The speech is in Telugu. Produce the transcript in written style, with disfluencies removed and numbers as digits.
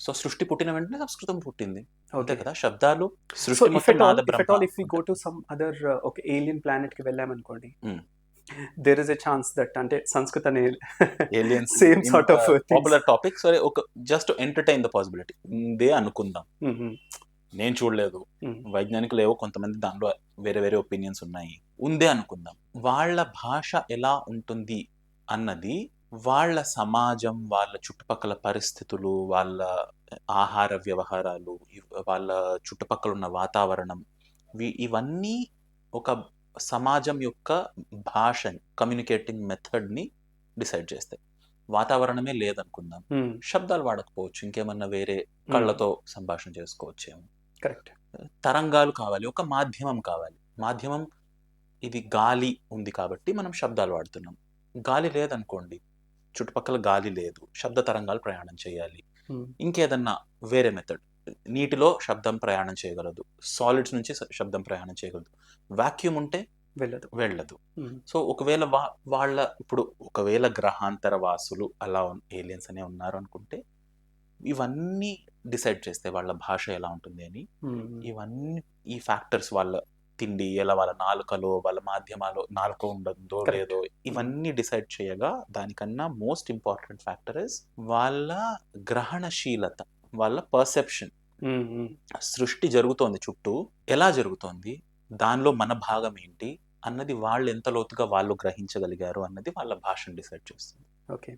సో సృష్టి పుట్టిన వెంటనే సంస్కృతం పుట్టింది. అంతే ఓకే. కదా! శబ్దాలు సో సృష్టి ఇఫ్ మొత్తం ఎట్ ఆల్ నాద if at Brahma all if we go అంటారు. టు సమ్ అదర్ ఒక ఏలియన్ ప్లానెట్‌కి వెళ్ళామనుకోండి. Hmm. There is a chance that అంటే సంస్కృత్ అనే aliens same in sort of things. Popular topic. సరే ఒక జస్ట్ ఎంటర్‌టైన్ ద పాసిబిలిటీ ఉందే అనుకుందాం. హుహు. నేను చూడలేదు. హ్మ్. వైజ్ఞానికులు ఏవో కొంతమంది దాంట్లో వేరే వేరే ఒపీనియన్స్ ఉన్నాయి. ఉందే అనుకుందాం. వాళ్ళ భాష ఎలా ఉంటుంది అన్నది వాళ్ళ సమాజం, వాళ్ళ చుట్టుపక్కల పరిస్థితులు, వాళ్ళ ఆహార వ్యవహారాలు, వాళ్ళ చుట్టుపక్కల ఉన్న వాతావరణం, ఇవన్నీ ఒక సమాజం యొక్క భాషని, కమ్యూనికేటింగ్ మెథడ్‌ని డిసైడ్ చేస్తాయి. వాతావరణమే లేదనుకుందాం. హ్మ్. శబ్దాలు వాడకపోవచ్చు. ఇంకేమన్నా వేరే హ్మ్. కళ్ళతో సంభాషణ చేసుకోవచ్చేమో. కరెక్ట్. తరంగాలు కావాలి. ఒక మాధ్యమం కావాలి. మాధ్యమం ఇది గాలి ఉంది కాబట్టి మనం శబ్దాలు వాడుతున్నాం. గాలి లేదనుకోండి. చుట్టుపక్కల గాలి లేదు. శబ్ద తరంగాలు ప్రయాణం చేయాలి. హ్మ్. ఇంకేదన్నా వేరే మెథడ్. నీటిలో శబ్దం ప్రయాణం చేయగలదు. సాలిడ్స్ నుంచి శబ్దం ప్రయాణం చేయగలదు. వాక్యూమ్ ఉంటే వెళ్ళదు. వెళ్ళదు. హ్మ్. సో ఒకవేళ వాళ్ళ ఇప్పుడు ఒకవేళ గ్రహాంతర వాసులు అలా ఏలియన్స్ అనే ఉన్నారు అనుకుంటే ఇవన్నీ డిసైడ్ చేస్తాయి వాళ్ళ భాష ఎలా ఉంటుంది అని. హ్మ్. ఇవన్నీ ఈ ఫ్యాక్టర్స్ వాళ్ళ తిండి, ఎలా వాళ్ళ నాలుకలో, వాళ్ళ మాధ్యమాలో నాలుక ఉండదో కరెక్ట్. లేదో హ్మ్. ఇవన్నీ డిసైడ్ చేయగా దానికన్నా మోస్ట్ ఇంపార్టెంట్ ఫ్యాక్టర్ ఇస్ వాళ్ళ గ్రహణశీలత, వాళ్ళ పర్సెప్షన్. హ్మ్. హ్మ్. సృష్టి జరుగుతోంది చుట్టూ, ఎలా జరుగుతోంది? దానిలో మన భాగం ఏంటి? అన్నది వాళ్ళు ఎంత లోతుగా వాళ్ళు గ్రహించగలిగారు అన్నది వాళ్ళ భాషను డిసైడ్ చేస్తుంది. ఓకే.